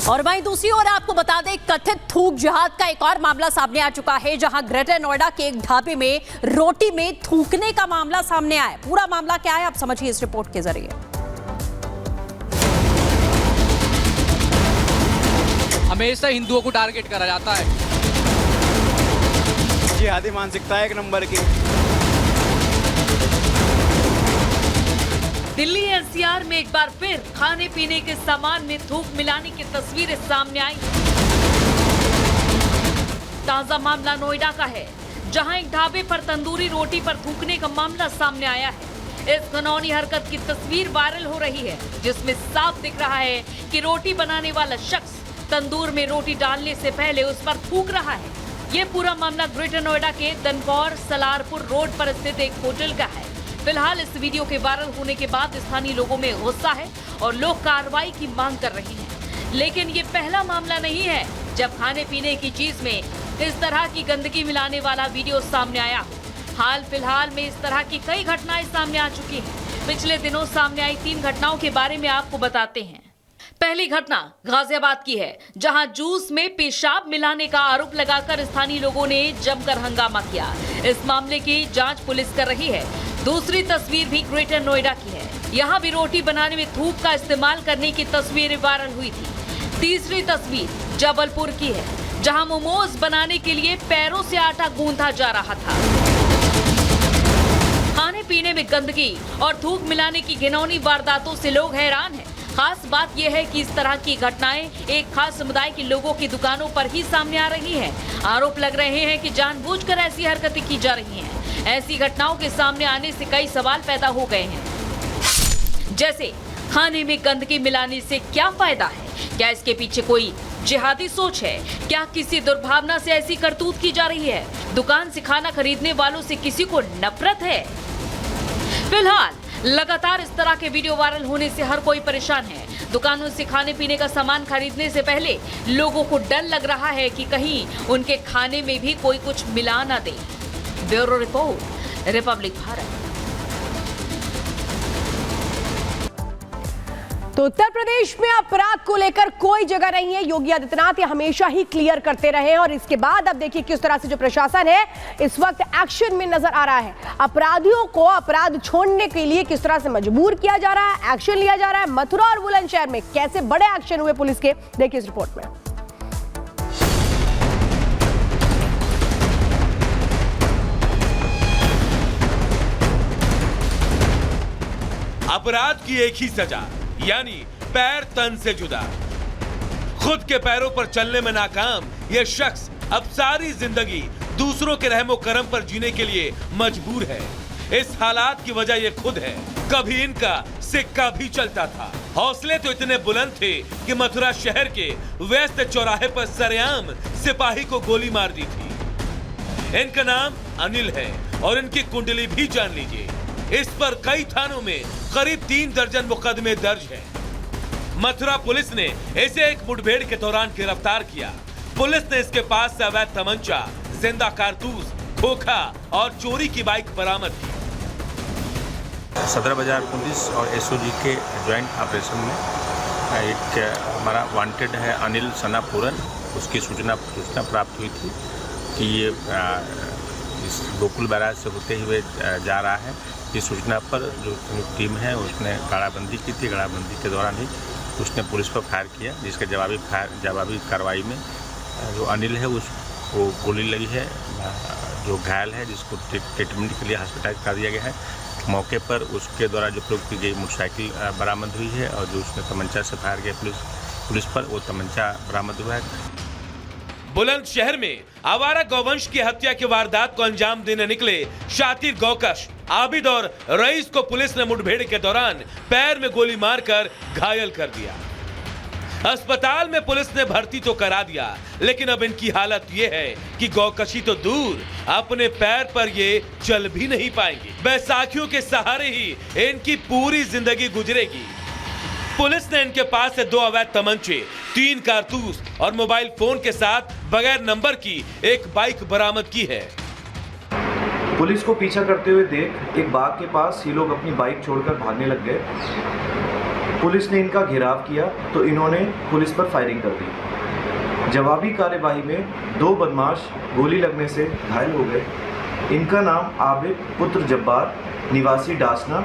और वहीं दूसरी ओर आपको बता दें, कथित थूक जिहाद का एक और मामला सामने आ चुका है, जहां ग्रेटर नोएडा के एक ढाबे में रोटी में थूकने का मामला सामने आया। पूरा मामला क्या है आप समझिए इस रिपोर्ट के जरिए। हमेशा हिंदुओं को टारगेट करा जाता है। जिहादी मानसिकता एक नंबर की। दिल्ली एनसीआर में एक बार फिर खाने पीने के सामान में थूक मिलाने की तस्वीरें सामने आई। ताजा मामला नोएडा का है, जहां एक ढाबे पर तंदूरी रोटी पर थूकने का मामला सामने आया है। इस घिनौनी हरकत की तस्वीर वायरल हो रही है, जिसमें साफ दिख रहा है कि रोटी बनाने वाला शख्स तंदूर में रोटी डालने से पहले उस पर थूक रहा है। ये पूरा मामला ग्रेटर नोएडा के दनकौर सलारपुर रोड पर स्थित एक होटल का है। फिलहाल इस वीडियो के वायरल होने के बाद स्थानीय लोगों में गुस्सा है और लोग कार्रवाई की मांग कर रहे हैं। लेकिन ये पहला मामला नहीं है जब खाने पीने की चीज में इस तरह की गंदगी मिलाने वाला वीडियो सामने आया। हाल फिलहाल में इस तरह की कई घटनाएं सामने आ चुकी हैं। पिछले दिनों सामने आई 3 घटनाओं के बारे में आपको बताते हैं। पहली घटना गाजियाबाद की है, जहां जूस में पेशाब मिलाने का आरोप लगाकर स्थानीय लोगों ने जमकर हंगामा किया। इस मामले की जांच पुलिस कर रही है। दूसरी तस्वीर भी ग्रेटर नोएडा की है, यहां भी रोटी बनाने में थूक का इस्तेमाल करने की तस्वीरें वायरल हुई थी। तीसरी तस्वीर जबलपुर की है, जहां मोमोज बनाने के लिए पैरों से आटा गूंथा जा रहा था। खाने पीने में गंदगी और थूक मिलाने की घिनौनी वारदातों से लोग हैरान हैं। खास बात यह है कि इस तरह की घटनाएं एक खास समुदाय के लोगों की दुकानों पर ही सामने आ रही हैं। आरोप लग रहे हैं कि जानबूझकर ऐसी हरकतें की जा रही हैं। ऐसी घटनाओं के सामने आने से कई सवाल पैदा हो गए हैं, जैसे खाने में गंदगी मिलाने से क्या फायदा है? क्या इसके पीछे कोई जिहादी सोच है? क्या किसी दुर्भावना से ऐसी करतूत की जा रही है? दुकान से खाना खरीदने वालों से किसी को नफरत है? फिलहाल लगातार इस तरह के वीडियो वायरल होने से हर कोई परेशान है। दुकानों से खाने पीने का सामान खरीदने से पहले लोगों को डर लग रहा है कि कहीं उनके खाने में भी कोई कुछ मिला ना दे। Bureau report, Republic Bharat. तो उत्तर प्रदेश में अपराध को लेकर कोई जगह नहीं है। योगी आदित्यनाथ ये हमेशा ही क्लियर करते रहे और इसके बाद अब देखिए किस तरह से जो प्रशासन है इस वक्त एक्शन में नजर आ रहा है। अपराधियों को अपराध छोड़ने के लिए किस तरह से मजबूर किया जा रहा है, एक्शन लिया जा रहा है। मथुरा और बुलंदशहर में कैसे बड़े एक्शन हुए पुलिस के, देखिए इस रिपोर्ट में। अपराध की एक ही सजा, यानी पैर तन से जुदा। खुद के पैरों पर चलने में नाकाम यह शख्स अब सारी जिंदगी दूसरों के रहमो करम पर जीने के लिए मजबूर है। इस हालात की वजह यह खुद है। कभी इनका सिक्का भी चलता था। हौसले तो इतने बुलंद थे कि मथुरा शहर के व्यस्त चौराहे पर सरेआम सिपाही को गोली मार दी थी। इनका नाम अनिल है और इनकी कुंडली भी जान लीजिए। इस पर कई थानों में करीब 3 दर्जन मुकदमे दर्ज हैं। मथुरा पुलिस ने इसे एक मुठभेड़ के दौरान गिरफ्तार किया। पुलिस ने इसके पास से अवैध तमंचा, जिंदा कारतूस, खोखा और चोरी की बाइक बरामद की। सदर बाजार पुलिस और एसओजी के ज्वाइंट ऑपरेशन में एक हमारा वांटेड है अनिल सनापुरन, उसकी सूचना प्राप्त हुई थी कि ये इस गोकुल बैराज से होते हुए जा रहा है। इस सूचना पर जो टीम है उसने गाड़ाबंदी की थी। गाड़ाबंदी के दौरान ही उसने पुलिस पर फायर किया, जिसके जवाबी कार्रवाई में जो अनिल है उसको गोली लगी है। जो घायल है जिसको ट्रीटमेंट के लिए हॉस्पिटलाइज कर दिया गया है। मौके पर उसके द्वारा जो प्रयोग की गई मोटरसाइकिल बरामद हुई है और जो उसने तमंचा से फायर किया पुलिस पर, वो तमंचा बरामद हुआ है। बुलंदशहर में आवारा गौवंश की हत्या की वारदात को अंजाम देने निकले शातिर गौकश आबिद और रईस को पुलिस ने मुठभेड़ के दौरान पैर में गोली मारकर घायल कर दिया। अस्पताल में पुलिस ने भर्ती तो करा दिया, लेकिन अब इनकी हालत ये है कि गौकशी तो दूर, अपने पैर पर ये चल भी नहीं पाएंगे। बैसाखियों के सहारे ही इनकी पूरी जिंदगी गुजरेगी। पुलिस ने इनके पास से 2 अवैध तमंचे, 3 कारतूस और मोबाइल फोन के साथ बगैर नंबर की एक बाइक बरामद की है। पुलिस को पीछा करते हुए देख एक बाग के पास ये लोग अपनी बाइक छोड़कर भागने लग गए। पुलिस ने इनका घेराव किया तो इन्होंने पुलिस पर फायरिंग कर दी। जवाबी कार्यवाही में 2 बदमाश गोली लगने से घायल हो गए। इनका नाम आबिद पुत्र जब्बार निवासी डासना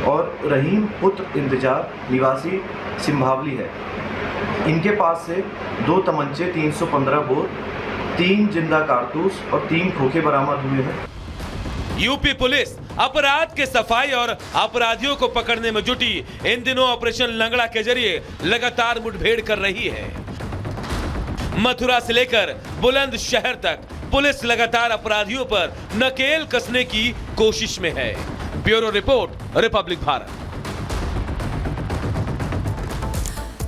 और रहीम पुत्र इंतजार निवासी सिंभावली है। इनके पास से 2 तमंचे, 315 बोर, 3 जिंदा कारतूस और 3 खोखे बरामद हुए हैं। यूपी पुलिस अपराध के सफाई और अपराधियों को पकड़ने में जुटी इन दिनों ऑपरेशन लंगड़ा के जरिए लगातार मुठभेड़ कर रही है। मथुरा से लेकर बुलंदशहर तक पुलिस लगातार अपराधियों पर नकेल कसने की कोशिश में है। Bureau report, Republic Bharat.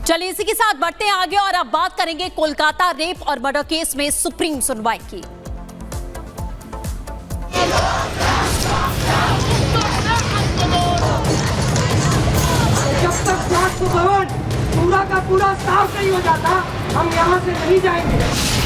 चलिए इसी के साथ बढ़ते हैं आगे और अब बात करेंगे कोलकाता रेप और मर्डर केस में सुप्रीम सुनवाई की। जब तक राष्ट्र भवन पूरा का पूरा साफ नहीं हो जाता, हम यहाँ से नहीं जाएंगे।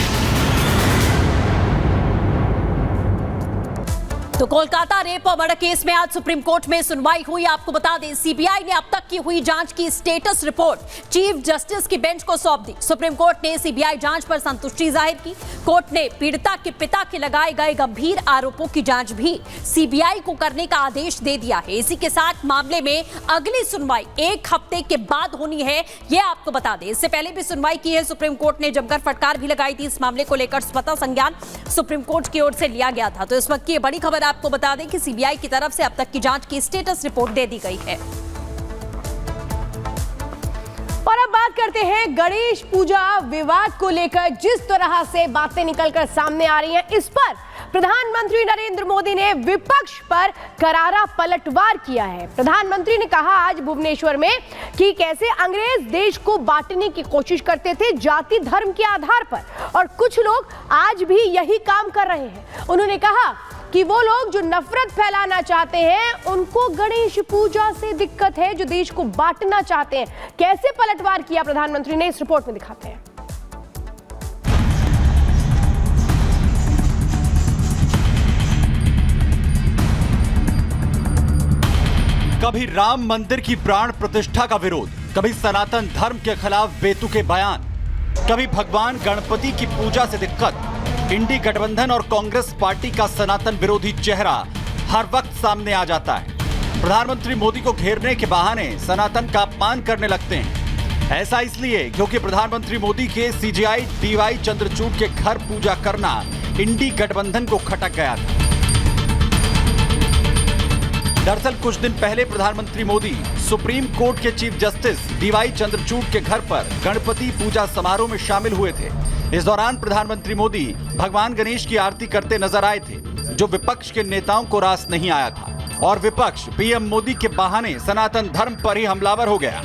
तो कोलकाता रेप और मर्डर केस में आज सुप्रीम कोर्ट में सुनवाई हुई। आपको बता दें, सीबीआई ने अब तक की हुई जांच की स्टेटस रिपोर्ट चीफ जस्टिस की बेंच को सौंप दी। सुप्रीम कोर्ट ने सीबीआई जांच पर संतुष्टि जाहिर की। कोर्ट ने पीड़िता के पिता के लगाए गए गंभीर आरोपों की जांच भी सीबीआई को करने का आदेश दे दिया है। इसी के साथ मामले में अगली सुनवाई 1 हफ्ते के बाद होनी है, यह आपको बता दें। इससे पहले भी सुनवाई की है। सुप्रीम कोर्ट ने जमकर फटकार भी लगाई थी। इस मामले को लेकर स्वतः संज्ञान सुप्रीम कोर्ट की ओर से लिया गया था। तो इस वक्त की बड़ी खबर आपको बता दें कि सीबीआई की तरफ से अब तक की जांच की स्टेटस रिपोर्ट दे दी गई है। और अब बात करते हैं गणेश पूजा विवाद को लेकर जिस तरह से बातें निकलकर सामने आ रही हैं, इस पर प्रधानमंत्री नरेंद्र मोदी ने विपक्ष पर करारा पलटवार किया है। प्रधानमंत्री ने कहा आज भुवनेश्वर में कि कैसे अंग्रेज देश को बांटने की कोशिश करते थे जाति धर्म के आधार पर, और कुछ लोग आज भी यही काम कर रहे हैं। उन्होंने कहा कि वो लोग जो नफरत फैलाना चाहते हैं उनको गणेश पूजा से दिक्कत है, जो देश को बांटना चाहते हैं। कैसे पलटवार किया प्रधानमंत्री ने, इस रिपोर्ट में दिखाते हैं। कभी राम मंदिर की प्राण प्रतिष्ठा का विरोध, कभी सनातन धर्म के खिलाफ बेतुके बयान, कभी भगवान गणपति की पूजा से दिक्कत। इंडी गठबंधन और कांग्रेस पार्टी का सनातन विरोधी चेहरा हर वक्त सामने आ जाता है। प्रधानमंत्री मोदी को घेरने के बहाने सनातन का अपमान करने लगते हैं। ऐसा इसलिए क्योंकि प्रधानमंत्री मोदी के सीजेआई डीवाई चंद्रचूड़ के घर पूजा करना इंडी गठबंधन को खटक गया था। दरअसल कुछ दिन पहले प्रधानमंत्री मोदी सुप्रीम कोर्ट के चीफ जस्टिस डीवाई चंद्रचूड़ के घर पर गणपति पूजा समारोह में शामिल हुए थे। इस दौरान प्रधानमंत्री मोदी भगवान गणेश की आरती करते नजर आए थे, जो विपक्ष के नेताओं को रास नहीं आया था और विपक्ष पीएम मोदी के बहाने सनातन धर्म पर ही हमलावर हो गया।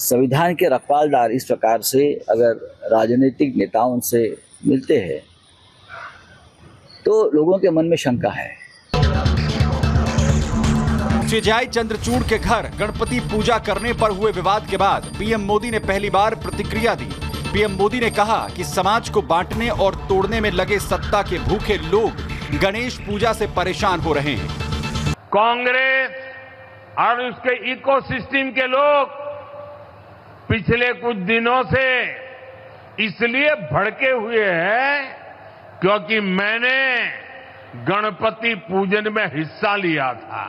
संविधान के रखवालदार इस प्रकार से अगर राजनीतिक नेताओं से मिलते हैं तो लोगों के मन में शंका है। सीजेआई चंद्रचूड़ के घर गणपति पूजा करने पर हुए विवाद के बाद पीएम मोदी ने पहली बार प्रतिक्रिया दी। पीएम मोदी ने कहा कि समाज को बांटने और तोड़ने में लगे सत्ता के भूखे लोग गणेश पूजा से परेशान हो रहे हैं। कांग्रेस और उसके इकोसिस्टम के लोग पिछले कुछ दिनों से इसलिए भड़के हुए हैं क्योंकि मैंने गणपति पूजन में हिस्सा लिया था।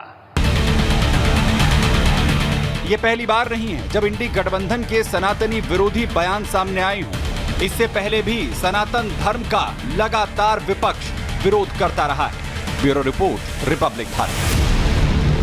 ये पहली बार नहीं है जब इंडी गठबंधन के सनातनी विरोधी बयान सामने आए हों। इससे पहले भी सनातन धर्म का लगातार विपक्ष विरोध करता रहा है। Bureau report, Republic Bharat.